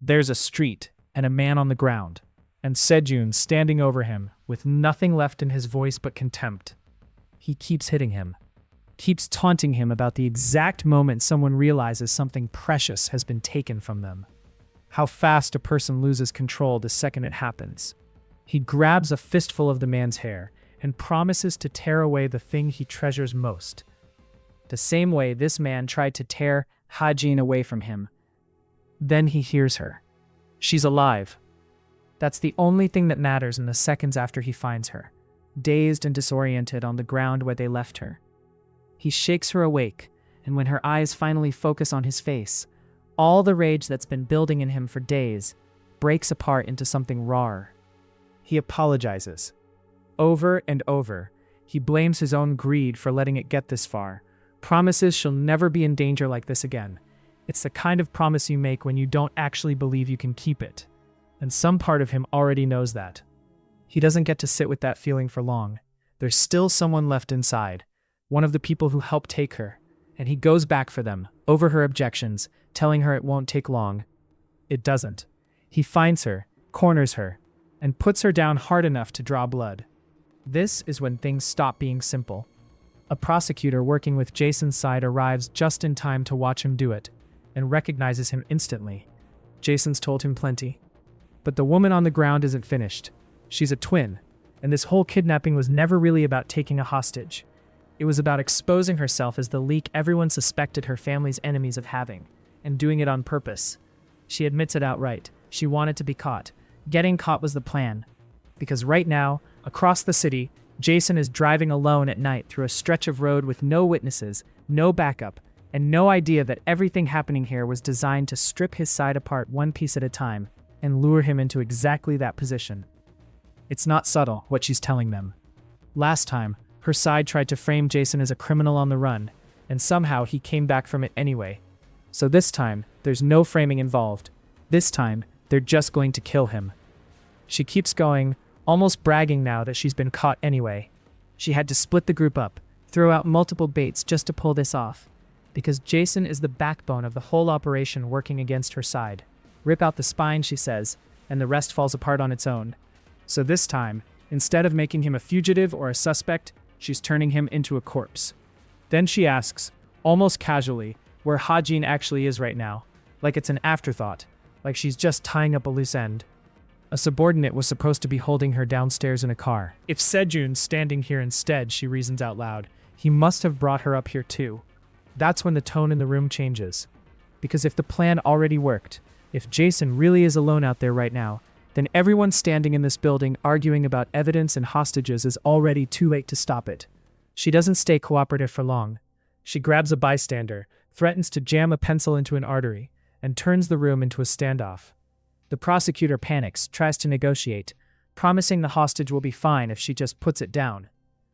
There's a street and a man on the ground, and Sejun standing over him with nothing left in his voice but contempt. He keeps hitting him, keeps taunting him about the exact moment someone realizes something precious has been taken from them. How fast a person loses control the second it happens. He grabs a fistful of the man's hair and promises to tear away the thing he treasures most. The same way this man tried to tear Hajin away from him. Then he hears her. She's alive. That's the only thing that matters in the seconds after he finds her, dazed and disoriented on the ground where they left her. He shakes her awake, and when her eyes finally focus on his face, all the rage that's been building in him for days breaks apart into something raw. He apologizes. Over and over, he blames his own greed for letting it get this far, promises she'll never be in danger like this again. It's the kind of promise you make when you don't actually believe you can keep it. And some part of him already knows that. He doesn't get to sit with that feeling for long. There's still someone left inside, one of the people who helped take her, and he goes back for them, over her objections, telling her it won't take long. It doesn't. He finds her, corners her, and puts her down hard enough to draw blood. This is when things stop being simple. A prosecutor working with Jason's side arrives just in time to watch him do it, and recognizes him instantly. Jason's told him plenty. But the woman on the ground isn't finished. She's a twin, and this whole kidnapping was never really about taking a hostage. It was about exposing herself as the leak everyone suspected her family's enemies of having, and doing it on purpose. She admits it outright. She wanted to be caught. Getting caught was the plan. Because right now, across the city, Jason is driving alone at night through a stretch of road with no witnesses, no backup, and no idea that everything happening here was designed to strip his side apart one piece at a time and lure him into exactly that position. It's not subtle, what she's telling them. Last time, her side tried to frame Jason as a criminal on the run, and somehow he came back from it anyway. So this time, there's no framing involved. This time, they're just going to kill him. She keeps going, almost bragging now that she's been caught anyway. She had to split the group up, throw out multiple baits just to pull this off. Because Jason is the backbone of the whole operation working against her side. Rip out the spine, she says, and the rest falls apart on its own. So this time, instead of making him a fugitive or a suspect, she's turning him into a corpse. Then she asks, almost casually, where Hajin actually is right now, like it's an afterthought, like she's just tying up a loose end. A subordinate was supposed to be holding her downstairs in a car. If Sejun's standing here instead, she reasons out loud, he must have brought her up here too. That's when the tone in the room changes. Because if the plan already worked, if Jason really is alone out there right now, then everyone standing in this building arguing about evidence and hostages is already too late to stop it. She doesn't stay cooperative for long. She grabs a bystander, threatens to jam a pencil into an artery, and turns the room into a standoff. The prosecutor panics, tries to negotiate, promising the hostage will be fine if she just puts it down.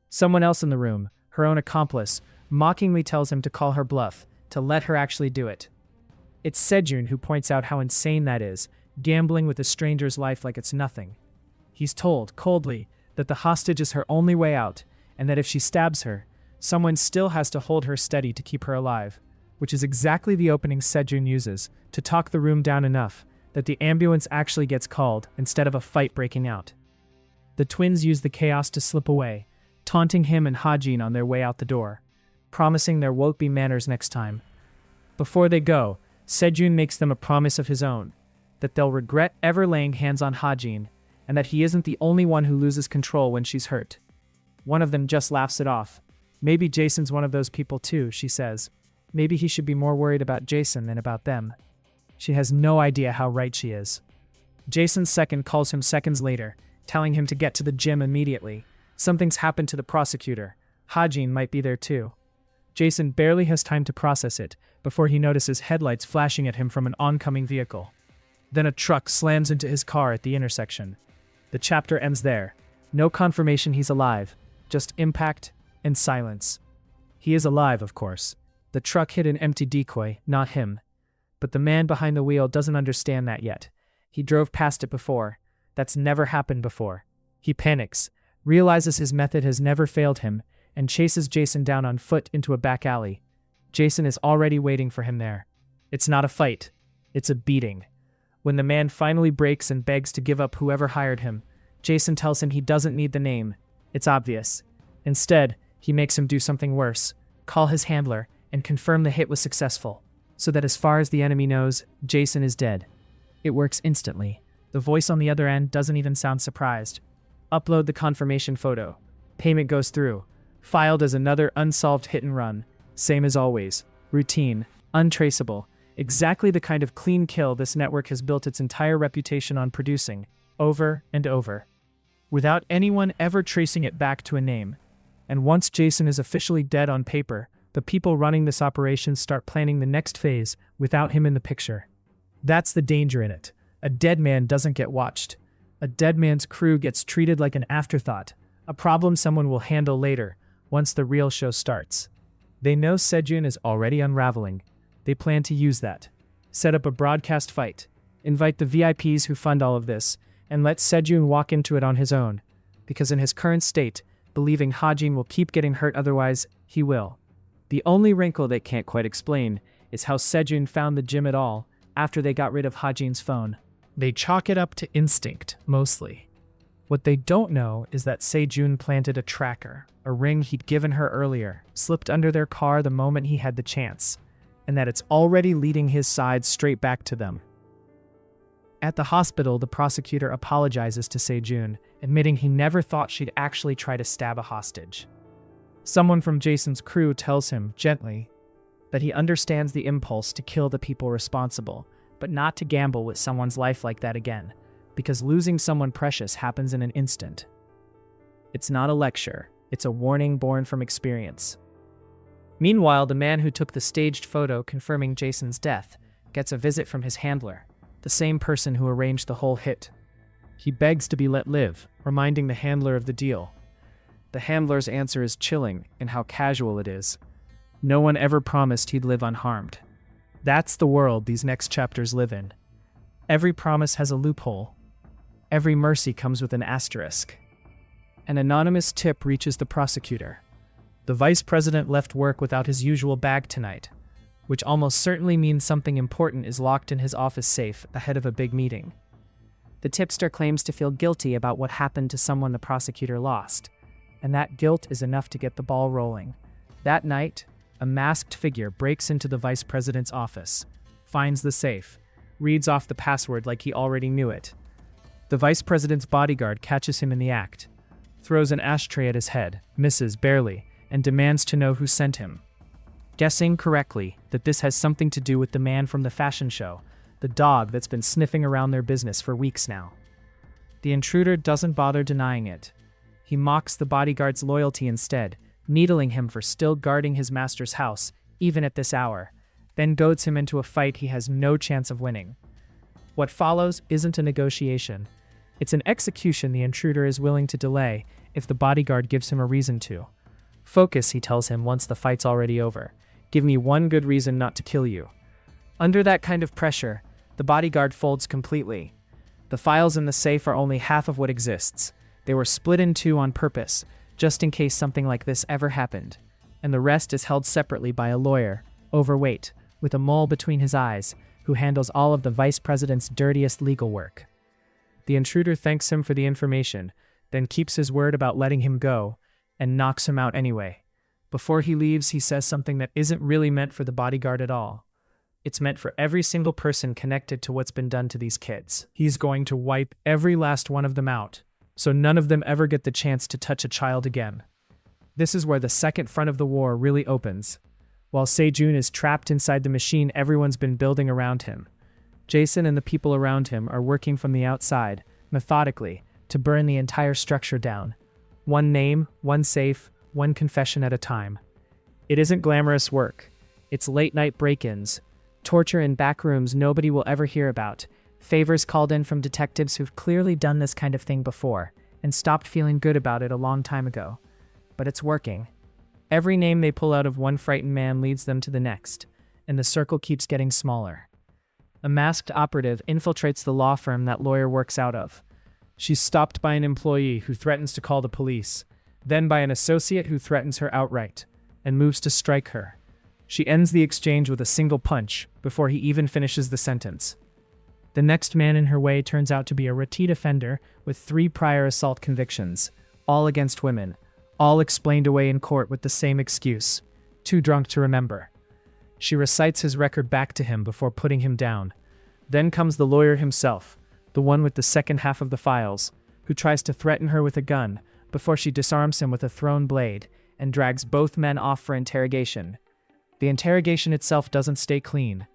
Someone else in the room, her own accomplice, mockingly tells him to call her bluff, to let her actually do it. It's Sejun who points out how insane that is, gambling with a stranger's life like it's nothing. He's told, coldly, that the hostage is her only way out, and that if she stabs her, someone still has to hold her steady to keep her alive, which is exactly the opening Sejun uses to talk the room down enough that the ambulance actually gets called instead of a fight breaking out. The twins use the chaos to slip away, taunting him and Hajin on their way out the door, promising there won't be manners next time. Before they go, Sejun makes them a promise of his own, that they'll regret ever laying hands on Hajin, and that he isn't the only one who loses control when she's hurt. One of them just laughs it off. Maybe Jason's one of those people too, she says. Maybe he should be more worried about Jason than about them. She has no idea how right she is. Jason's second calls him seconds later, telling him to get to the gym immediately. Something's happened to the prosecutor. Hajin might be there too. Jason barely has time to process it before he notices headlights flashing at him from an oncoming vehicle. Then a truck slams into his car at the intersection. The chapter ends there. No confirmation he's alive, just impact and silence. He is alive, of course. The truck hit an empty decoy, not him. But the man behind the wheel doesn't understand that yet. He drove past it before. That's never happened before. He panics, realizes his method has never failed him, and chases Jason down on foot into a back alley. Jason is already waiting for him there. It's not a fight. It's a beating. When the man finally breaks and begs to give up whoever hired him, Jason tells him he doesn't need the name. It's obvious. Instead, he makes him do something worse, call his handler, and confirm the hit was successful, so that as far as the enemy knows, Jason is dead. It works instantly. The voice on the other end doesn't even sound surprised. Upload the confirmation photo. Payment goes through. Filed as another unsolved hit and run. Same as always. Routine. Untraceable. Exactly the kind of clean kill this network has built its entire reputation on producing, over and over, without anyone ever tracing it back to a name. And once Jason is officially dead on paper, the people running this operation start planning the next phase without him in the picture. That's the danger in it. A dead man doesn't get watched. A dead man's crew gets treated like an afterthought, a problem someone will handle later, once the real show starts. They know Sejun is already unraveling. They plan to use that. Set up a broadcast fight. Invite the VIPs who fund all of this, and let Sejun walk into it on his own. Because in his current state, believing Hajin will keep getting hurt otherwise, he will. The only wrinkle they can't quite explain is how Sejun found the gym at all after they got rid of Hajin's phone. They chalk it up to instinct, mostly. What they don't know is that Sejun planted a tracker, a ring he'd given her earlier, slipped under their car the moment he had the chance, and that it's already leading his side straight back to them. At the hospital, the prosecutor apologizes to Sejun, admitting he never thought she'd actually try to stab a hostage. Someone from Jason's crew tells him, gently, that he understands the impulse to kill the people responsible, but not to gamble with someone's life like that again, because losing someone precious happens in an instant. It's not a lecture, it's a warning born from experience. Meanwhile, the man who took the staged photo confirming Jason's death gets a visit from his handler, the same person who arranged the whole hit. He begs to be let live, reminding the handler of the deal. The handler's answer is chilling in how casual it is. No one ever promised he'd live unharmed. That's the world these next chapters live in. Every promise has a loophole. Every mercy comes with an asterisk. An anonymous tip reaches the prosecutor. The vice president left work without his usual bag tonight, which almost certainly means something important is locked in his office safe ahead of a big meeting. The tipster claims to feel guilty about what happened to someone the prosecutor lost, and that guilt is enough to get the ball rolling. That night, a masked figure breaks into the vice president's office, finds the safe, reads off the password like he already knew it. The vice president's bodyguard catches him in the act, throws an ashtray at his head, misses barely, and demands to know who sent him. Guessing correctly that this has something to do with the man from the fashion show, the dog that's been sniffing around their business for weeks now. The intruder doesn't bother denying it. He mocks the bodyguard's loyalty instead, needling him for still guarding his master's house, even at this hour, then goads him into a fight he has no chance of winning. What follows isn't a negotiation. It's an execution the intruder is willing to delay if the bodyguard gives him a reason to. Focus, he tells him once the fight's already over. Give me one good reason not to kill you. Under that kind of pressure, the bodyguard folds completely. The files in the safe are only half of what exists. They were split in two on purpose, just in case something like this ever happened, and the rest is held separately by a lawyer, overweight, with a mole between his eyes, who handles all of the vice president's dirtiest legal work. The intruder thanks him for the information, then keeps his word about letting him go, and knocks him out anyway. Before he leaves, he says something that isn't really meant for the bodyguard at all. It's meant for every single person connected to what's been done to these kids. He's going to wipe every last one of them out, so none of them ever get the chance to touch a child again. This is where the second front of the war really opens. While Sejun is trapped inside the machine everyone's been building around him, Jason and the people around him are working from the outside, methodically, to burn the entire structure down. One name, one safe, one confession at a time. It isn't glamorous work. It's late-night break-ins, torture in back rooms nobody will ever hear about, favors called in from detectives who've clearly done this kind of thing before and stopped feeling good about it a long time ago. But it's working. Every name they pull out of one frightened man leads them to the next, and the circle keeps getting smaller. A masked operative infiltrates the law firm that lawyer works out of. She's stopped by an employee who threatens to call the police, then by an associate who threatens her outright, and moves to strike her. She ends the exchange with a single punch before he even finishes the sentence. The next man in her way turns out to be a repeat offender with 3 prior assault convictions, all against women, all explained away in court with the same excuse: too drunk to remember. She recites his record back to him before putting him down. Then comes the lawyer himself, the one with the second half of the files, who tries to threaten her with a gun before she disarms him with a thrown blade and drags both men off for interrogation. The interrogation itself doesn't stay clean.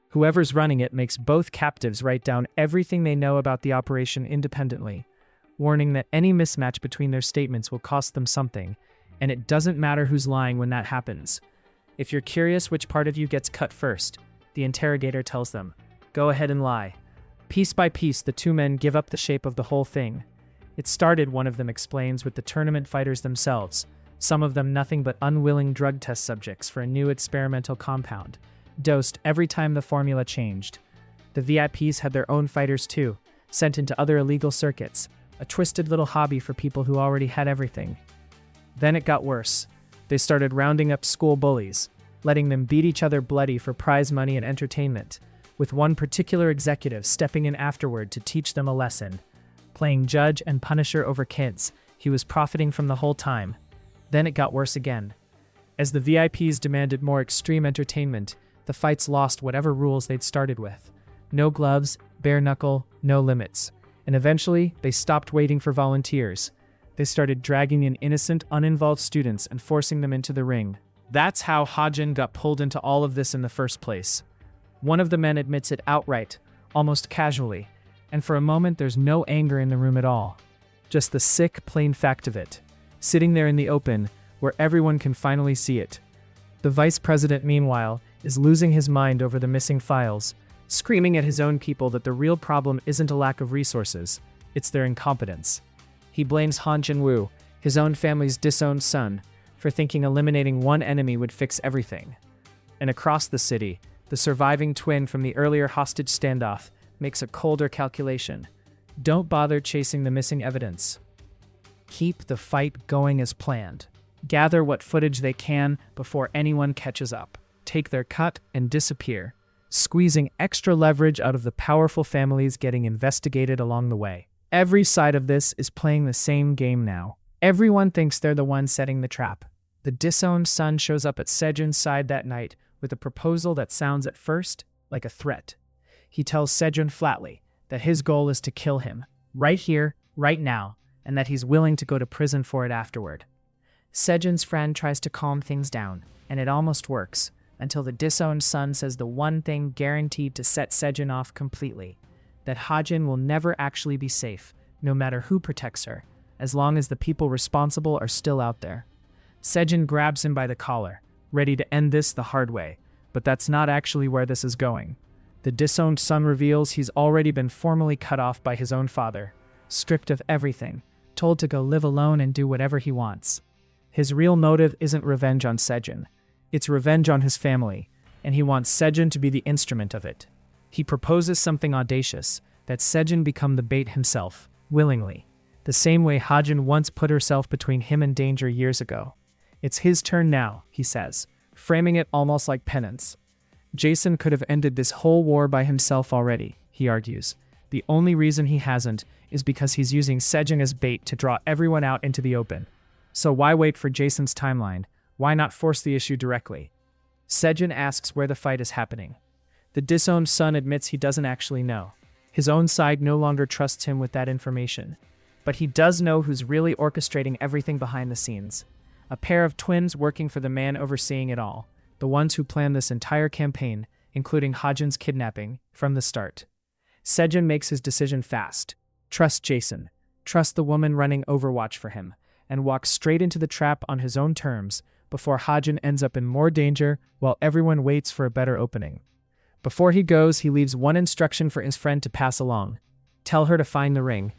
Whoever's running it makes both captives write down everything they know about the operation independently, warning that any mismatch between their statements will cost them something, and it doesn't matter who's lying when that happens. If you're curious which part of you gets cut first, the interrogator tells them, go ahead and lie. Piece by piece, the 2 men give up the shape of the whole thing. It started, one of them explains, with the tournament fighters themselves, some of them nothing but unwilling drug test subjects for a new experimental compound, dosed every time the formula changed. The VIPs had their own fighters too, sent into other illegal circuits, a twisted little hobby for people who already had everything. Then it got worse. They started rounding up school bullies, letting them beat each other bloody for prize money and entertainment, with one particular executive stepping in afterward to teach them a lesson. Playing judge and punisher over kids, he was profiting from the whole time. Then it got worse again. As the VIPs demanded more extreme entertainment, the fights lost whatever rules they'd started with. No gloves, bare knuckle, no limits. And eventually, they stopped waiting for volunteers. They started dragging in innocent, uninvolved students and forcing them into the ring. That's how Hajin got pulled into all of this in the first place. One of the men admits it outright, almost casually, and for a moment there's no anger in the room at all. Just the sick, plain fact of it, sitting there in the open, where everyone can finally see it. The vice president, meanwhile, is losing his mind over the missing files, screaming at his own people that the real problem isn't a lack of resources, it's their incompetence. He blames Han Jin-woo, his own family's disowned son, for thinking eliminating one enemy would fix everything. And across the city, the surviving twin from the earlier hostage standoff makes a colder calculation. Don't bother chasing the missing evidence. Keep the fight going as planned. Gather what footage they can before anyone catches up. Take their cut and disappear, squeezing extra leverage out of the powerful families getting investigated along the way. Every side of this is playing the same game now. Everyone thinks they're the one setting the trap. The disowned son shows up at Sejun's side that night with a proposal that sounds at first like a threat. He tells Sejun flatly that his goal is to kill him, right here, right now, and that he's willing to go to prison for it afterward. Sejun's friend tries to calm things down, and it almost works, until the disowned son says the one thing guaranteed to set Sejun off completely, that Hajin will never actually be safe, no matter who protects her, as long as the people responsible are still out there. Sejun grabs him by the collar, ready to end this the hard way, but that's not actually where this is going. The disowned son reveals he's already been formally cut off by his own father, stripped of everything, told to go live alone and do whatever he wants. His real motive isn't revenge on Sejun, it's revenge on his family, and he wants Sejun to be the instrument of it. He proposes something audacious, that Sejun become the bait himself, willingly, the same way Hajin once put herself between him and danger years ago. It's his turn now, he says, framing it almost like penance. Jason could have ended this whole war by himself already, he argues. The only reason he hasn't is because he's using Sejun as bait to draw everyone out into the open. So why wait for Jason's timeline? Why not force the issue directly? Sejun asks where the fight is happening. The disowned son admits he doesn't actually know. His own side no longer trusts him with that information. But he does know who's really orchestrating everything behind the scenes. A pair of twins working for the man overseeing it all. The ones who planned this entire campaign, including Hajin's kidnapping, from the start. Sejun makes his decision fast. Trust Jason. Trust the woman running Overwatch for him. And walks straight into the trap on his own terms before Hajin ends up in more danger while everyone waits for a better opening. Before he goes, he leaves one instruction for his friend to pass along. Tell her to find the ring.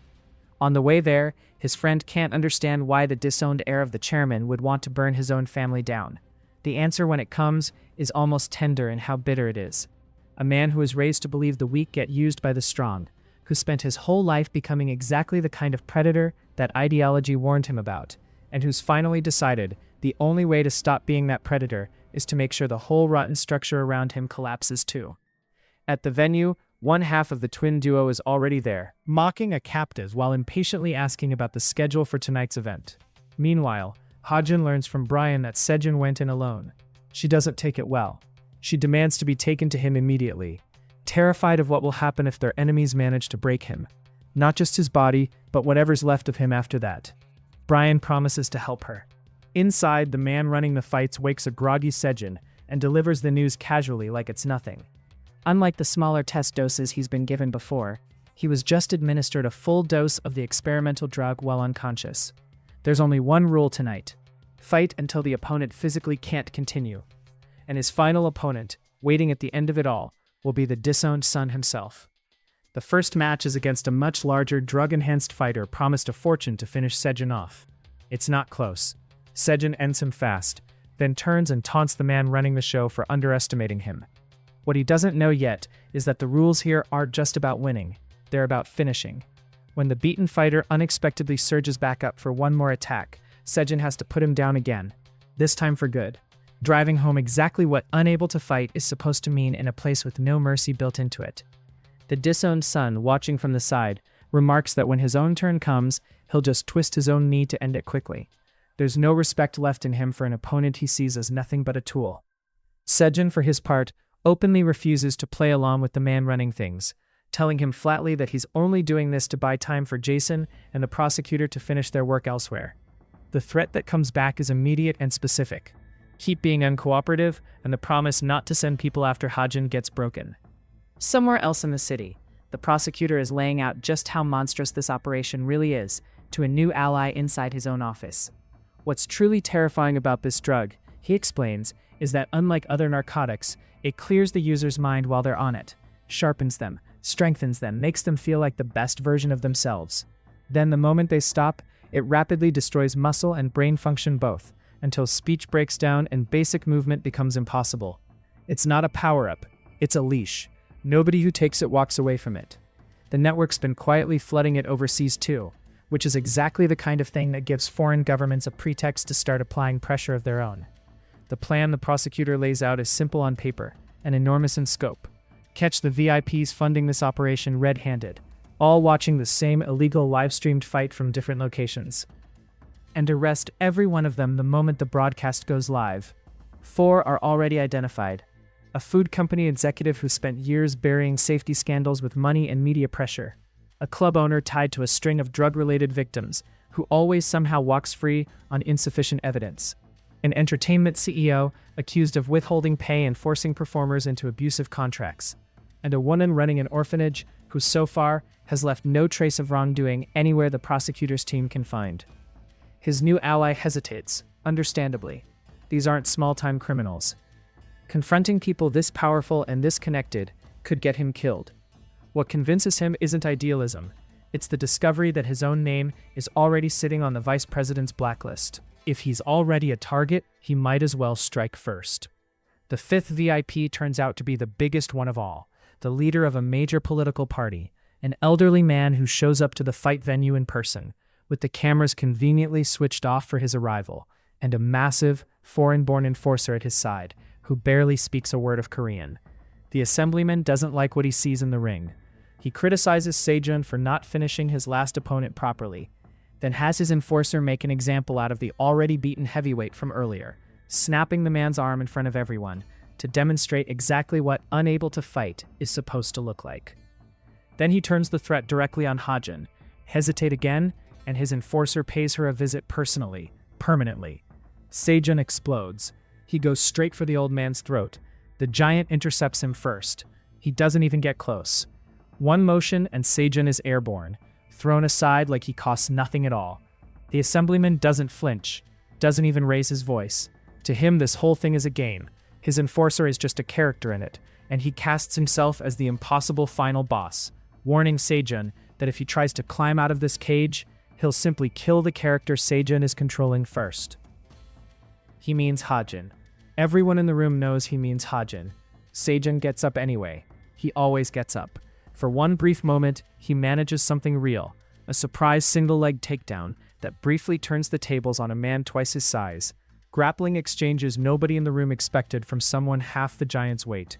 On the way there, his friend can't understand why the disowned heir of the chairman would want to burn his own family down. The answer when it comes is almost tender in how bitter it is. A man who is raised to believe the weak get used by the strong, who spent his whole life becoming exactly the kind of predator that ideology warned him about, and who's finally decided the only way to stop being that predator is to make sure the whole rotten structure around him collapses too. At the venue, One half of the twin duo is already there, mocking a captive while impatiently asking about the schedule for tonight's event. Meanwhile, Hajin learns from Brian that Sejun went in alone. She doesn't take it well. She demands to be taken to him immediately, terrified of what will happen if their enemies manage to break him. Not just his body, but whatever's left of him after that. Brian promises to help her. Inside, the man running the fights wakes a groggy Sejun and delivers the news casually like it's nothing. Unlike the smaller test doses he's been given before, he was just administered a full dose of the experimental drug while unconscious. There's only one rule tonight: fight until the opponent physically can't continue. And his final opponent, waiting at the end of it all, will be the disowned son himself. The first match is against a much larger drug-enhanced fighter promised a fortune to finish Sejun off. It's not close. Sejun ends him fast, then turns and taunts the man running the show for underestimating him. What he doesn't know yet is that the rules here aren't just about winning, they're about finishing. When the beaten fighter unexpectedly surges back up for one more attack, Sejun has to put him down again, this time for good, driving home exactly what unable to fight is supposed to mean in a place with no mercy built into it. The disowned son, watching from the side, remarks that when his own turn comes, he'll just twist his own knee to end it quickly. There's no respect left in him for an opponent he sees as nothing but a tool. Sejun, for his part, openly refuses to play along with the man running things, telling him flatly that he's only doing this to buy time for Jason and the prosecutor to finish their work elsewhere. The threat that comes back is immediate and specific. Keep being uncooperative, and the promise not to send people after Hajin gets broken. Somewhere else in the city, the prosecutor is laying out just how monstrous this operation really is to a new ally inside his own office. What's truly terrifying about this drug, he explains, is that unlike other narcotics, it clears the user's mind while they're on it, sharpens them, strengthens them, makes them feel like the best version of themselves. Then the moment they stop, it rapidly destroys muscle and brain function both, until speech breaks down and basic movement becomes impossible. It's not a power-up, it's a leash. Nobody who takes it walks away from it. The network's been quietly flooding it overseas too, which is exactly the kind of thing that gives foreign governments a pretext to start applying pressure of their own. The plan the prosecutor lays out is simple on paper, and enormous in scope. Catch the VIPs funding this operation red-handed, all watching the same illegal live-streamed fight from different locations. And arrest every one of them the moment the broadcast goes live. 4 are already identified. A food company executive who spent years burying safety scandals with money and media pressure. A club owner tied to a string of drug-related victims, who always somehow walks free on insufficient evidence. An entertainment CEO accused of withholding pay and forcing performers into abusive contracts. And a woman running an orphanage who so far has left no trace of wrongdoing anywhere the prosecutor's team can find. His new ally hesitates, understandably. These aren't small-time criminals. Confronting people this powerful and this connected could get him killed. What convinces him isn't idealism. It's the discovery that his own name is already sitting on the vice president's blacklist. If he's already a target, he might as well strike first. The 5th VIP turns out to be the biggest one of all, the leader of a major political party, an elderly man who shows up to the fight venue in person, with the cameras conveniently switched off for his arrival, and a massive, foreign-born enforcer at his side, who barely speaks a word of Korean. The assemblyman doesn't like what he sees in the ring. He criticizes Sejun for not finishing his last opponent properly, then has his enforcer make an example out of the already beaten heavyweight from earlier, snapping the man's arm in front of everyone to demonstrate exactly what unable to fight is supposed to look like. Then he turns the threat directly on Hajin, hesitate again, and his enforcer pays her a visit personally, permanently. Sejun explodes. He goes straight for the old man's throat. The giant intercepts him first. He doesn't even get close. One motion and Sejun is airborne, thrown aside like he costs nothing at all. The assemblyman doesn't flinch, doesn't even raise his voice. To him, this whole thing is a game. His enforcer is just a character in it, and he casts himself as the impossible final boss, warning Sejun that if he tries to climb out of this cage, he'll simply kill the character Sejun is controlling first. He means Hajin. Everyone in the room knows he means Hajin. Sejun gets up anyway. He always gets up. For one brief moment, he manages something real, a surprise single-leg takedown that briefly turns the tables on a man twice his size. Grappling exchanges nobody in the room expected from someone half the giant's weight.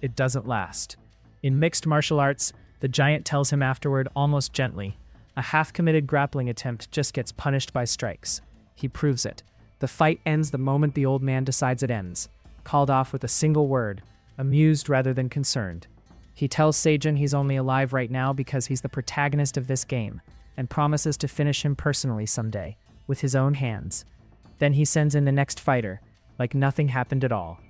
It doesn't last. In mixed martial arts, the giant tells him afterward almost gently, a half-committed grappling attempt just gets punished by strikes. He proves it. The fight ends the moment the old man decides it ends, called off with a single word, amused rather than concerned. He tells Sejun he's only alive right now because he's the protagonist of this game, and promises to finish him personally someday, with his own hands. Then he sends in the next fighter, like nothing happened at all.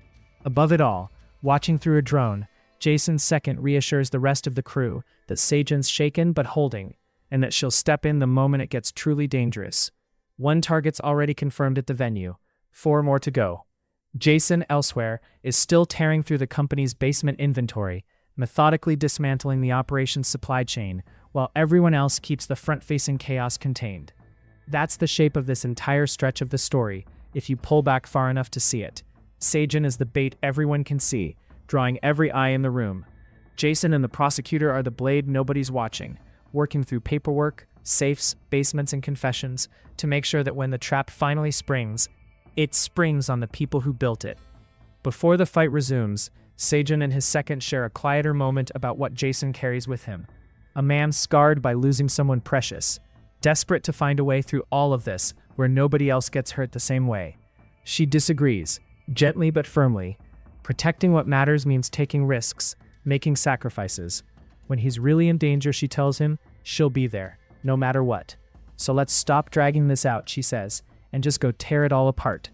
Above it all, watching through a drone, Jason's second reassures the rest of the crew that Sejun's shaken but holding, and that she'll step in the moment it gets truly dangerous. 1 target's already confirmed at the venue, 4 more to go. Jason, elsewhere, is still tearing through the company's basement inventory, methodically dismantling the operation's supply chain, while everyone else keeps the front-facing chaos contained. That's the shape of this entire stretch of the story, if you pull back far enough to see it. Sejun is the bait everyone can see, drawing every eye in the room. Jason and the prosecutor are the blade nobody's watching, working through paperwork, safes, basements, and confessions to make sure that when the trap finally springs, it springs on the people who built it. Before the fight resumes, Sejun and his second share a quieter moment about what Jason carries with him. A man scarred by losing someone precious, desperate to find a way through all of this where nobody else gets hurt the same way. She disagrees, gently but firmly. Protecting what matters means taking risks, making sacrifices. When he's really in danger, she tells him, she'll be there, no matter what. So let's stop dragging this out, she says, and just go tear it all apart.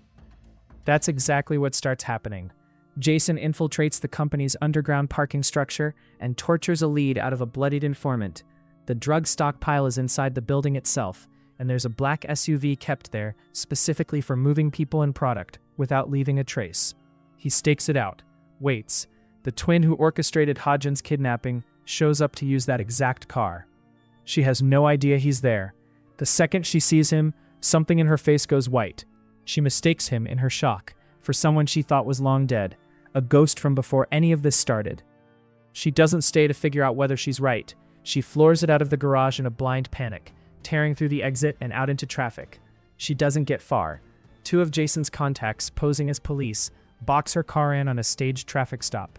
That's exactly what starts happening. Jason infiltrates the company's underground parking structure and tortures a lead out of a bloodied informant. The drug stockpile is inside the building itself, and there's a black SUV kept there specifically for moving people and product without leaving a trace. He stakes it out, waits. The twin who orchestrated Hajin's kidnapping shows up to use that exact car. She has no idea he's there. The second she sees him, something in her face goes white. She mistakes him, in her shock, for someone she thought was long dead, a ghost from before any of this started. She doesn't stay to figure out whether she's right. She floors it out of the garage in a blind panic, tearing through the exit and out into traffic. She doesn't get far. 2 of Jason's contacts, posing as police, box her car in on a staged traffic stop.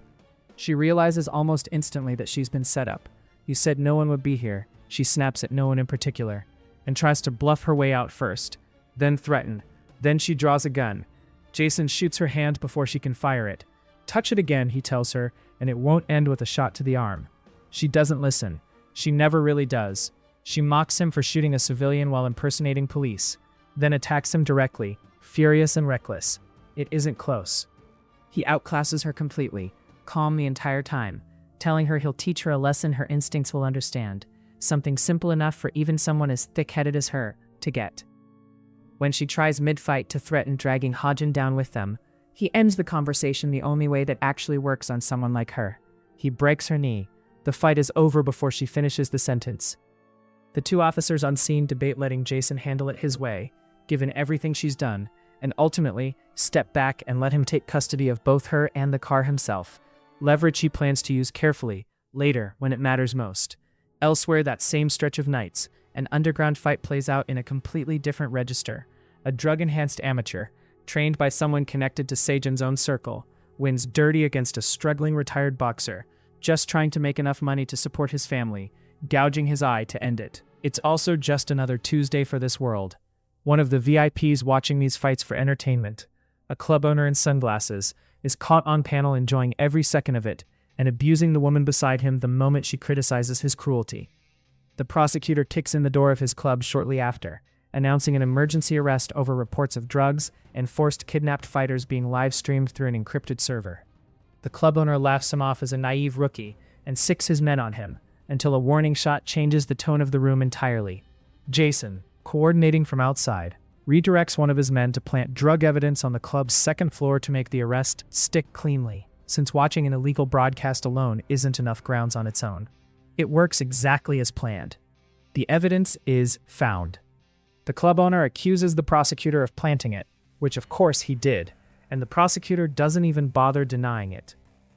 She realizes almost instantly that she's been set up. You said no one would be here. She snaps at no one in particular, and tries to bluff her way out first, then threaten. Then she draws a gun. Jason shoots her hand before she can fire it. Touch it again, he tells her, and it won't end with a shot to the arm. She doesn't listen. She never really does. She mocks him for shooting a civilian while impersonating police, then attacks him directly, furious and reckless. It isn't close. He outclasses her completely, calm the entire time, telling her he'll teach her a lesson her instincts will understand, something simple enough for even someone as thick-headed as her to get. When she tries mid-fight to threaten dragging Hajin down with them, he ends the conversation the only way that actually works on someone like her. He breaks her knee. The fight is over before she finishes the sentence. The 2 officers on scene debate letting Jason handle it his way, given everything she's done, and ultimately step back and let him take custody of both her and the car himself, leverage he plans to use carefully, later when it matters most. Elsewhere that same stretch of nights, an underground fight plays out in a completely different register. A drug-enhanced amateur, trained by someone connected to Sejun's own circle, wins dirty against a struggling retired boxer, just trying to make enough money to support his family, gouging his eye to end it. It's also just another Tuesday for this world. One of the VIPs watching these fights for entertainment, a club owner in sunglasses, is caught on panel enjoying every second of it and abusing the woman beside him the moment she criticizes his cruelty. The prosecutor kicks in the door of his club shortly after, announcing an emergency arrest over reports of drugs and forced kidnapped fighters being live-streamed through an encrypted server. The club owner laughs him off as a naive rookie and sicks his men on him, until a warning shot changes the tone of the room entirely. Jason, coordinating from outside, redirects one of his men to plant drug evidence on the club's second floor to make the arrest stick cleanly, since watching an illegal broadcast alone isn't enough grounds on its own. It works exactly as planned. The evidence is found. The club owner accuses the prosecutor of planting it, which of course he did, and the prosecutor doesn't even bother denying it.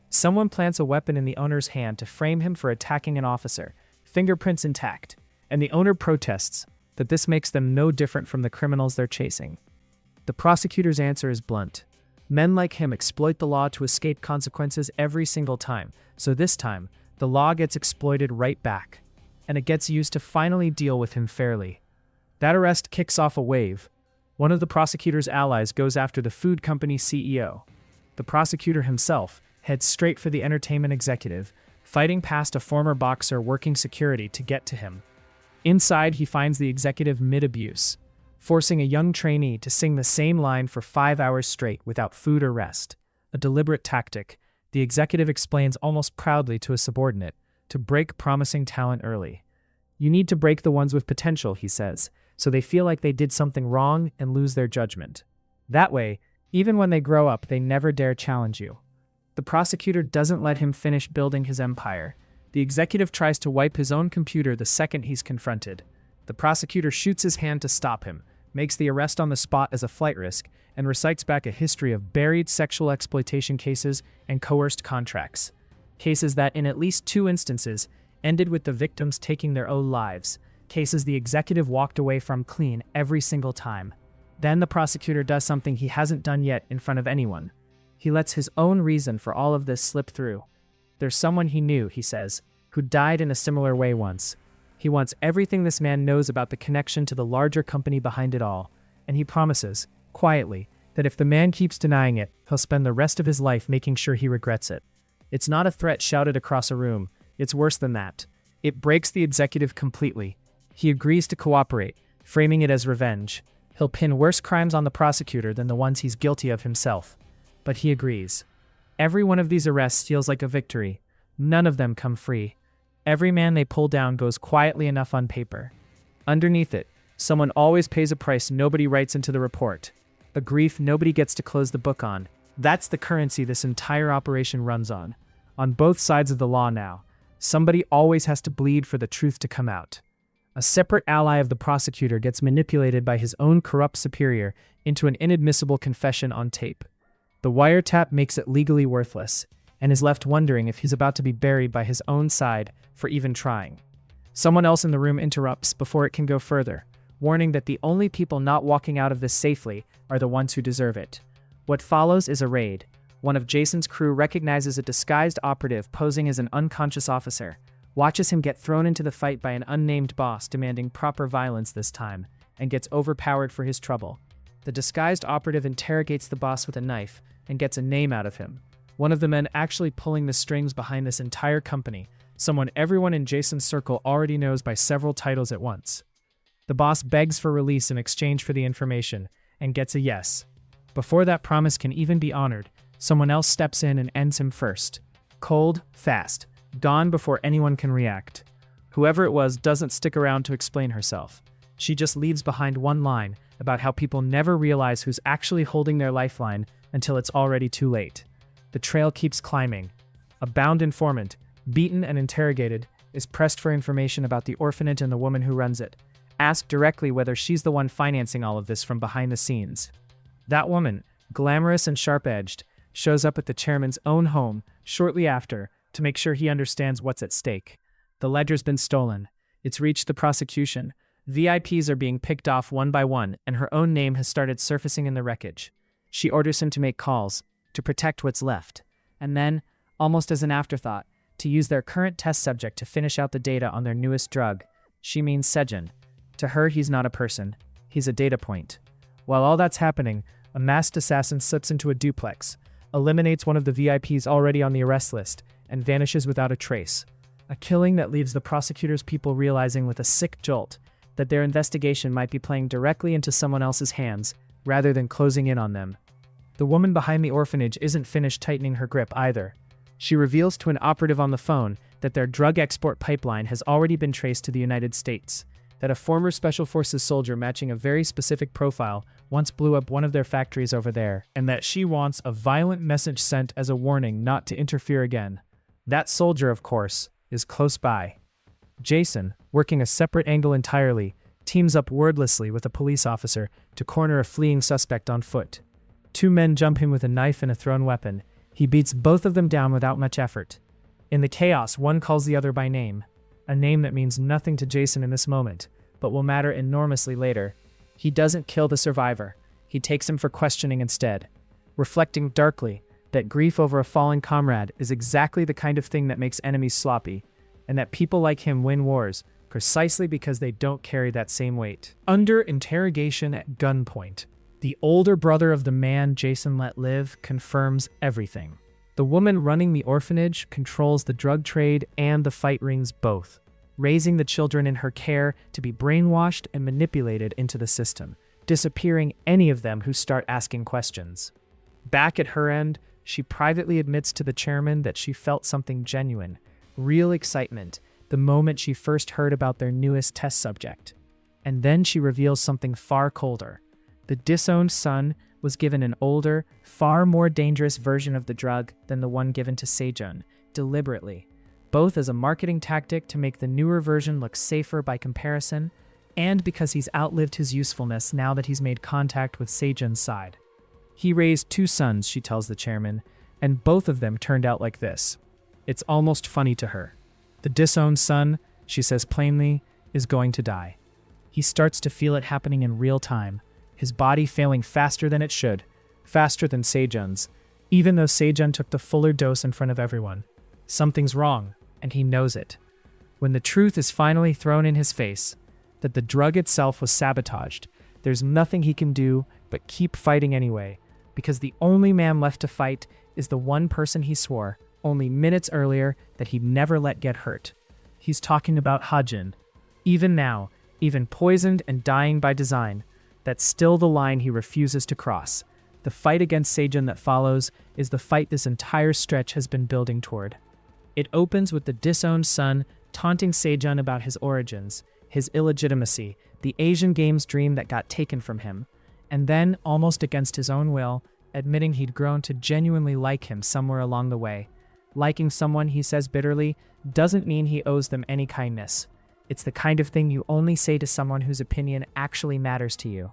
Someone plants a weapon in the owner's hand to frame him for attacking an officer, fingerprints intact, and the owner protests that this makes them no different from the criminals they're chasing. The prosecutor's answer is blunt. Men like him exploit the law to escape consequences every single time, so this time, The law gets exploited right back, and it gets used to finally deal with him fairly. That arrest kicks off a wave. One of the prosecutor's allies goes after the food company CEO. The prosecutor himself heads straight for the entertainment executive, fighting past a former boxer working security to get to him. Inside, he finds the executive mid-abuse, forcing a young trainee to sing the same line for 5 hours straight without food or rest. A deliberate tactic, the executive explains almost proudly to a subordinate, to break promising talent early. You need to break the ones with potential, he says, so they feel like they did something wrong and lose their judgment. That way, even when they grow up, they never dare challenge you. The prosecutor doesn't let him finish building his empire. The executive tries to wipe his own computer the second he's confronted. The prosecutor shoots his hand to stop him, makes the arrest on the spot as a flight risk, and recites back a history of buried sexual exploitation cases and coerced contracts. Cases that, in at least 2 instances, ended with the victims taking their own lives. Cases the executive walked away from clean every single time. Then the prosecutor does something he hasn't done yet in front of anyone. He lets his own reason for all of this slip through. There's someone he knew, he says, who died in a similar way once. He wants everything this man knows about the connection to the larger company behind it all, and he promises, quietly, that if the man keeps denying it, he'll spend the rest of his life making sure he regrets it. It's not a threat shouted across a room. It's worse than that. It breaks the executive completely. He agrees to cooperate, framing it as revenge. He'll pin worse crimes on the prosecutor than the ones he's guilty of himself. But he agrees. Every one of these arrests feels like a victory. None of them come free. Every man they pull down goes quietly enough on paper. Underneath it, someone always pays a price nobody writes into the report. A grief nobody gets to close the book on. That's the currency this entire operation runs on. On both sides of the law now, somebody always has to bleed for the truth to come out. A separate ally of the prosecutor gets manipulated by his own corrupt superior into an inadmissible confession on tape. The wiretap makes it legally worthless, and is left wondering if he's about to be buried by his own side for even trying. Someone else in the room interrupts before it can go further, warning that the only people not walking out of this safely are the ones who deserve it. What follows is a raid. One of Jason's crew recognizes a disguised operative posing as an unconscious officer, watches him get thrown into the fight by an unnamed boss demanding proper violence this time, and gets overpowered for his trouble. The disguised operative interrogates the boss with a knife and gets a name out of him. One of the men actually pulling the strings behind this entire company, someone everyone in Jason's circle already knows by several titles at once. The boss begs for release in exchange for the information, and gets a yes. Before that promise can even be honored, someone else steps in and ends him first. Cold, fast, gone before anyone can react. Whoever it was doesn't stick around to explain herself. She just leaves behind one line about how people never realize who's actually holding their lifeline until it's already too late. The trail keeps climbing. A bound informant, beaten and interrogated, is pressed for information about the orphanage and the woman who runs it, asked directly whether she's the one financing all of this from behind the scenes. That woman, glamorous and sharp-edged, shows up at the chairman's own home shortly after to make sure he understands what's at stake. The ledger's been stolen. It's reached the prosecution. VIPs are being picked off one by one, and her own name has started surfacing in the wreckage. She orders him to make calls, to protect what's left, and then, almost as an afterthought, to use their current test subject to finish out the data on their newest drug. She means Sejun. To her, he's not a person. He's a data point. While all that's happening, a masked assassin slips into a duplex, eliminates one of the VIPs already on the arrest list, and vanishes without a trace. A killing that leaves the prosecutor's people realizing with a sick jolt that their investigation might be playing directly into someone else's hands, rather than closing in on them. The woman behind the orphanage isn't finished tightening her grip either. She reveals to an operative on the phone that their drug export pipeline has already been traced to the United States, that a former Special Forces soldier matching a very specific profile once blew up one of their factories over there, and that she wants a violent message sent as a warning not to interfere again. That soldier, of course, is close by. Jason, working a separate angle entirely, teams up wordlessly with a police officer to corner a fleeing suspect on foot. 2 men jump him with a knife and a thrown weapon. He beats both of them down without much effort. In the chaos, one calls the other by name, a name that means nothing to Jason in this moment, but will matter enormously later. He doesn't kill the survivor. He takes him for questioning instead. Reflecting darkly, that grief over a fallen comrade is exactly the kind of thing that makes enemies sloppy, and that people like him win wars precisely because they don't carry that same weight. Under interrogation at gunpoint, the older brother of the man Jason let live confirms everything. The woman running the orphanage controls the drug trade and the fight rings both, raising the children in her care to be brainwashed and manipulated into the system, disappearing any of them who start asking questions. Back at her end, she privately admits to the chairman that she felt something genuine, real excitement, the moment she first heard about their newest test subject. And then she reveals something far colder. The disowned son was given an older, far more dangerous version of the drug than the one given to Sejun, deliberately, both as a marketing tactic to make the newer version look safer by comparison, and because he's outlived his usefulness now that he's made contact with Sejun's side. He raised 2 sons, she tells the chairman, and both of them turned out like this. It's almost funny to her. The disowned son, she says plainly, is going to die. He starts to feel it happening in real time, his body failing faster than it should, faster than Sejun's, even though Sejun took the fuller dose in front of everyone. Something's wrong, and he knows it. When the truth is finally thrown in his face, that the drug itself was sabotaged, there's nothing he can do but keep fighting anyway, because the only man left to fight is the one person he swore, only minutes earlier, that he'd never let get hurt. He's talking about Hajin. Even now, even poisoned and dying by design, that's still the line he refuses to cross. The fight against Sejun that follows is the fight this entire stretch has been building toward. It opens with the disowned son taunting Sejun about his origins, his illegitimacy, the Asian Games dream that got taken from him, and then, almost against his own will, admitting he'd grown to genuinely like him somewhere along the way. Liking someone, he says bitterly, doesn't mean he owes them any kindness. It's the kind of thing you only say to someone whose opinion actually matters to you.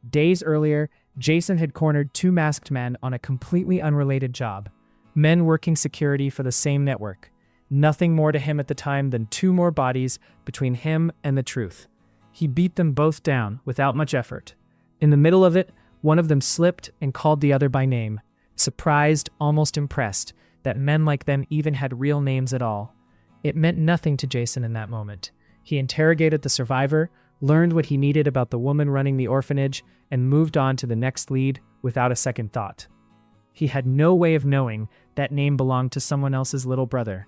Days earlier, Jason had cornered 2 masked men on a completely unrelated job. Men working security for the same network. Nothing more to him at the time than 2 more bodies between him and the truth. He beat them both down without much effort. In the middle of it, one of them slipped and called the other by name, surprised, almost impressed, that men like them even had real names at all. It meant nothing to Jason in that moment. He interrogated the survivor, learned what he needed about the woman running the orphanage, and moved on to the next lead without a second thought. He had no way of knowing that name belonged to someone else's little brother.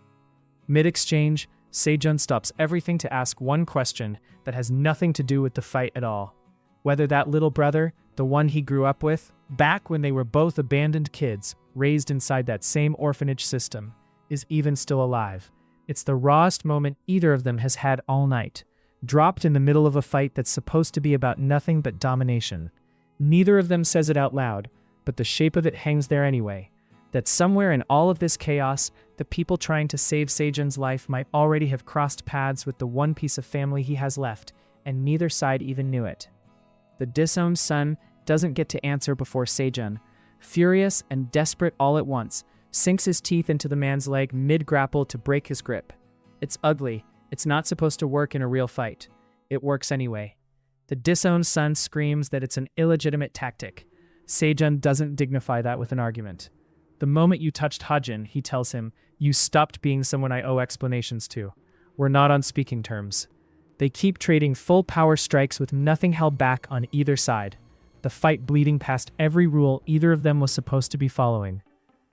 Mid-exchange, Sejun stops everything to ask one question that has nothing to do with the fight at all. Whether that little brother, the one he grew up with, back when they were both abandoned kids, raised inside that same orphanage system, is even still alive. It's the rawest moment either of them has had all night, dropped in the middle of a fight that's supposed to be about nothing but domination. Neither of them says it out loud, but the shape of it hangs there anyway. That somewhere in all of this chaos, the people trying to save Sejun's life might already have crossed paths with the one piece of family he has left, and neither side even knew it. The disowned son doesn't get to answer before Sejun, furious and desperate all at once, sinks his teeth into the man's leg mid-grapple to break his grip. It's ugly. It's not supposed to work in a real fight. It works anyway. The disowned son screams that it's an illegitimate tactic. Sejun doesn't dignify that with an argument. The moment you touched Hajin, he tells him, you stopped being someone I owe explanations to. We're not on speaking terms. They keep trading full power strikes with nothing held back on either side. The fight bleeding past every rule either of them was supposed to be following.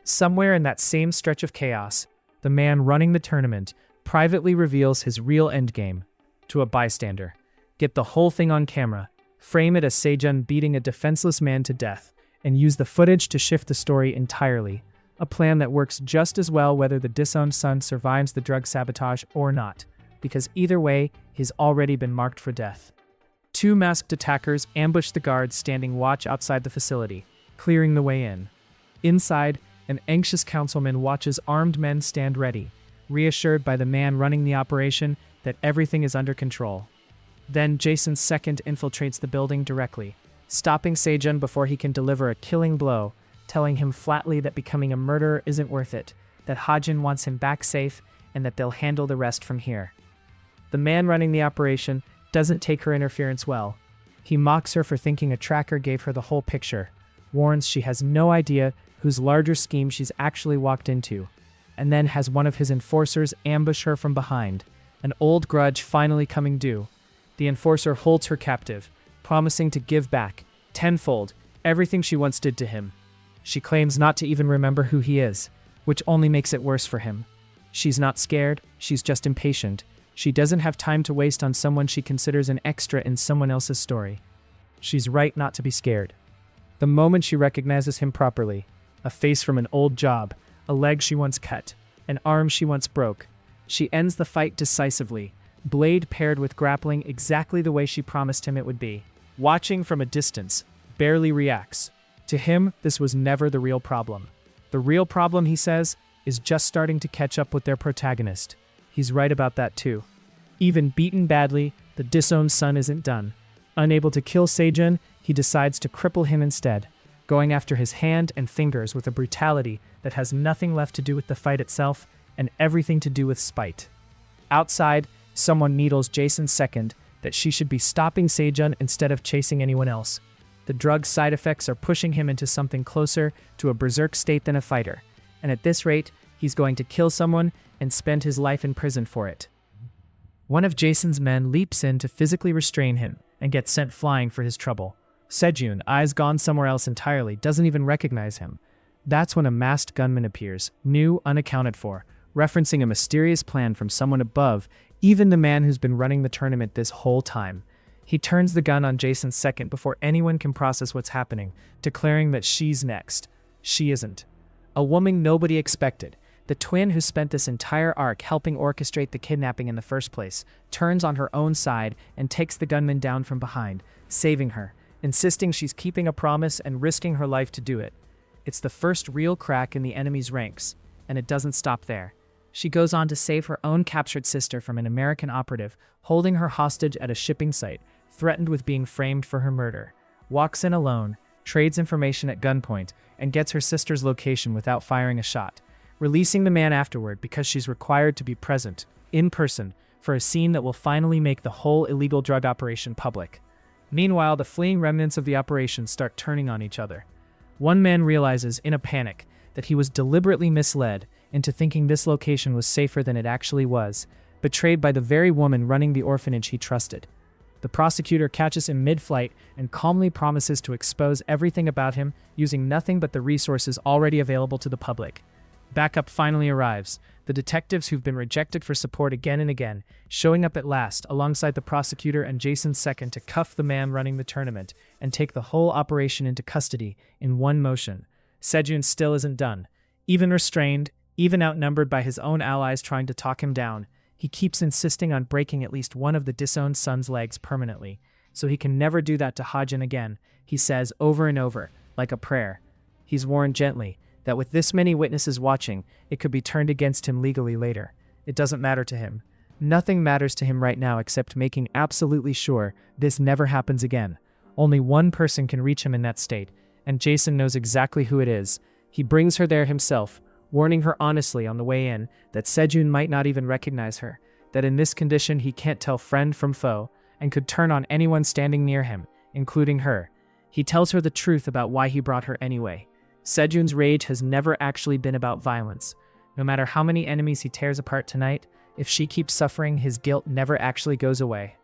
Somewhere in that same stretch of chaos, the man running the tournament privately reveals his real endgame to a bystander. Get the whole thing on camera, frame it as Sejun beating a defenseless man to death, and use the footage to shift the story entirely, a plan that works just as well whether the disowned son survives the drug sabotage or not, because either way, he's already been marked for death. 2 masked attackers ambush the guards standing watch outside the facility, clearing the way in. Inside, an anxious councilman watches armed men stand ready, reassured by the man running the operation that everything is under control. Then Jason's second infiltrates the building directly, stopping Sejun before he can deliver a killing blow, telling him flatly that becoming a murderer isn't worth it, that Hajin wants him back safe, and that they'll handle the rest from here. The man running the operation doesn't take her interference well. He mocks her for thinking a tracker gave her the whole picture, warns she has no idea whose larger scheme she's actually walked into, and then has one of his enforcers ambush her from behind, an old grudge finally coming due. The enforcer holds her captive, promising to give back, tenfold, everything she once did to him. She claims not to even remember who he is, which only makes it worse for him. She's not scared, she's just impatient. She doesn't have time to waste on someone she considers an extra in someone else's story. She's right not to be scared. The moment she recognizes him properly, a face from an old job, a leg she once cut, an arm she once broke, she ends the fight decisively, blade paired with grappling exactly the way she promised him it would be. Watching from a distance, barely reacts. To him, this was never the real problem. The real problem, he says, is just starting to catch up with their protagonist. He's right about that too. Even beaten badly, the disowned son isn't done. Unable to kill Sejun, he decides to cripple him instead, going after his hand and fingers with a brutality that has nothing left to do with the fight itself and everything to do with spite. Outside, someone needles Jason's second that she should be stopping Sejun instead of chasing anyone else. The drug's side effects are pushing him into something closer to a berserk state than a fighter, and at this rate, he's going to kill someone and spend his life in prison for it. One of Jason's men leaps in to physically restrain him and gets sent flying for his trouble. Sejun, eyes gone somewhere else entirely, doesn't even recognize him. That's when a masked gunman appears, new, unaccounted for, referencing a mysterious plan from someone above, even the man who's been running the tournament this whole time. He turns the gun on Jason's second before anyone can process what's happening, declaring that she's next. She isn't. A woman nobody expected, the twin who spent this entire arc helping orchestrate the kidnapping in the first place, turns on her own side and takes the gunman down from behind, saving her, insisting she's keeping a promise and risking her life to do it. It's the first real crack in the enemy's ranks, and it doesn't stop there. She goes on to save her own captured sister from an American operative holding her hostage at a shipping site, threatened with being framed for her murder, walks in alone, trades information at gunpoint, and gets her sister's location without firing a shot, releasing the man afterward because she's required to be present, in person, for a scene that will finally make the whole illegal drug operation public. Meanwhile, the fleeing remnants of the operation start turning on each other. One man realizes, in a panic, that he was deliberately misled into thinking this location was safer than it actually was, betrayed by the very woman running the orphanage he trusted. The prosecutor catches him mid-flight and calmly promises to expose everything about him using nothing but the resources already available to the public. Backup finally arrives, the detectives who've been rejected for support again and again, showing up at last alongside the prosecutor and Jason's second to cuff the man running the tournament and take the whole operation into custody in one motion. Sejun still isn't done. Even restrained, even outnumbered by his own allies trying to talk him down, he keeps insisting on breaking at least one of the disowned son's legs permanently, so he can never do that to Hajin again, he says over and over, like a prayer. He's warned gently that with this many witnesses watching, it could be turned against him legally later. It doesn't matter to him. Nothing matters to him right now except making absolutely sure this never happens again. Only one person can reach him in that state, and Jason knows exactly who it is. He brings her there himself, warning her honestly on the way in that Sejun might not even recognize her, that in this condition he can't tell friend from foe, and could turn on anyone standing near him, including her. He tells her the truth about why he brought her anyway. Sejun's rage has never actually been about violence. No matter how many enemies he tears apart tonight, if she keeps suffering, his guilt never actually goes away.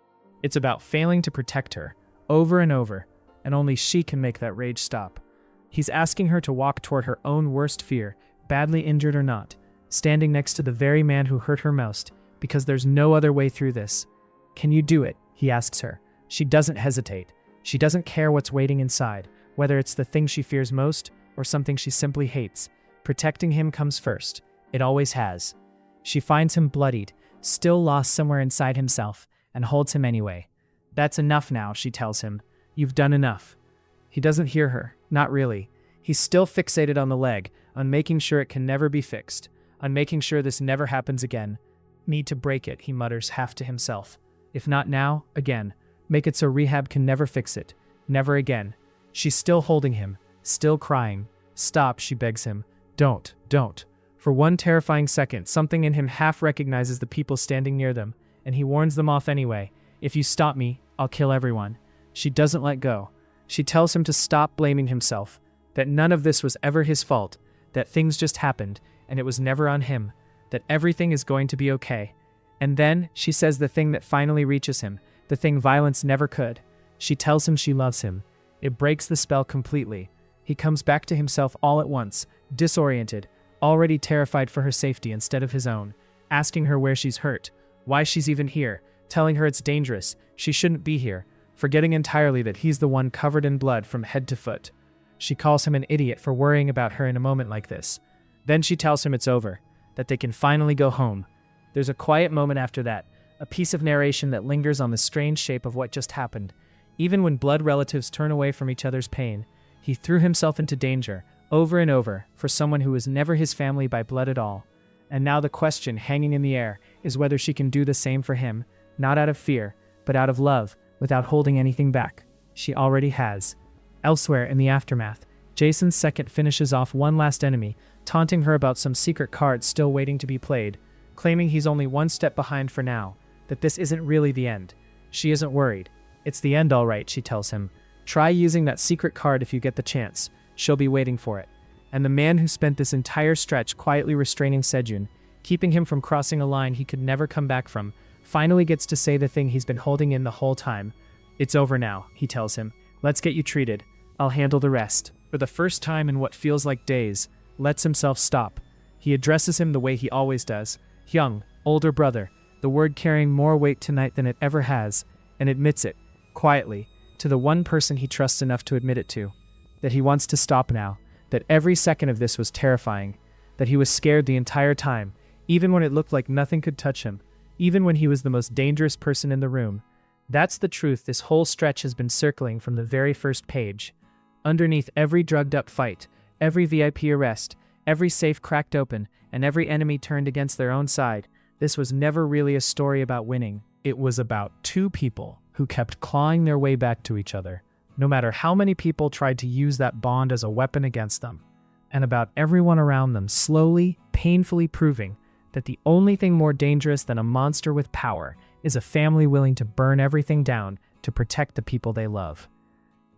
It's about failing to protect her, over and over, and only she can make that rage stop. He's asking her to walk toward her own worst fear, badly injured or not, standing next to the very man who hurt her most, because there's no other way through this. Can you do it? He asks her. She doesn't hesitate. She doesn't care what's waiting inside, whether it's the thing she fears most or something she simply hates. Protecting him comes first. It always has. She finds him bloodied, still lost somewhere inside himself, and holds him anyway. That's enough now, she tells him. You've done enough. He doesn't hear her. Not really. He's still fixated on the leg, on making sure it can never be fixed, on making sure this never happens again. Need to break it, he mutters half to himself. If not now, again. Make it so rehab can never fix it. Never again. She's still holding him, still crying. Stop, she begs him. Don't. For one terrifying second, something in him half recognizes the people standing near them, and he warns them off anyway. If you stop me, I'll kill everyone. She doesn't let go. She tells him to stop blaming himself. that none of this was ever his fault, that things just happened, and it was never on him, that everything is going to be okay. And then, she says the thing that finally reaches him, the thing violence never could. She tells him she loves him. It breaks the spell completely. He comes back to himself all at once, disoriented, already terrified for her safety instead of his own, asking her where she's hurt, why she's even here, telling her it's dangerous, she shouldn't be here, forgetting entirely that he's the one covered in blood from head to foot. She calls him an idiot for worrying about her in a moment like this. Then she tells him it's over, that they can finally go home. There's a quiet moment after that, a piece of narration that lingers on the strange shape of what just happened. Even when blood relatives turn away from each other's pain, he threw himself into danger, over and over, for someone who was never his family by blood at all. And now the question hanging in the air is whether she can do the same for him, not out of fear, but out of love, without holding anything back. She already has. Elsewhere in the aftermath, Jason's second finishes off one last enemy, taunting her about some secret cards still waiting to be played, claiming he's only one step behind for now, that this isn't really the end. She isn't worried. It's the end all right, she tells him. Try using that secret card if you get the chance. She'll be waiting for it. And the man who spent this entire stretch quietly restraining Sejun, keeping him from crossing a line he could never come back from, finally gets to say the thing he's been holding in the whole time. It's over now, he tells him. Let's get you treated. I'll handle the rest. For the first time in what feels like days, lets himself stop. He addresses him the way he always does. Young, older brother, the word carrying more weight tonight than it ever has, and admits it, quietly, to the one person he trusts enough to admit it to. That he wants to stop now, that every second of this was terrifying, that he was scared the entire time, even when it looked like nothing could touch him, even when he was the most dangerous person in the room. That's the truth this whole stretch has been circling from the very first page. Underneath every drugged-up fight, every VIP arrest, every safe cracked open, and every enemy turned against their own side, this was never really a story about winning. It was about two people who kept clawing their way back to each other, no matter how many people tried to use that bond as a weapon against them, and about everyone around them slowly, painfully proving that the only thing more dangerous than a monster with power is a family willing to burn everything down to protect the people they love.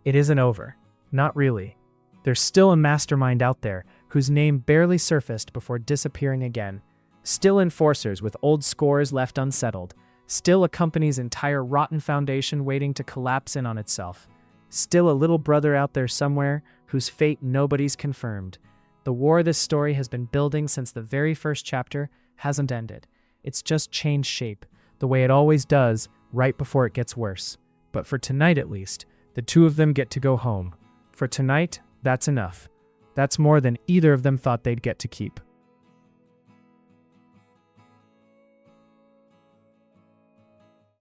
It isn't over. Not really. There's still a mastermind out there whose name barely surfaced before disappearing again. Still enforcers with old scores left unsettled. Still a company's entire rotten foundation waiting to collapse in on itself. Still a little brother out there somewhere whose fate nobody's confirmed. The war this story has been building since the very first chapter hasn't ended. It's just changed shape, the way it always does, right before it gets worse. But for tonight at least, the two of them get to go home. For tonight, that's enough. That's more than either of them thought they'd get to keep.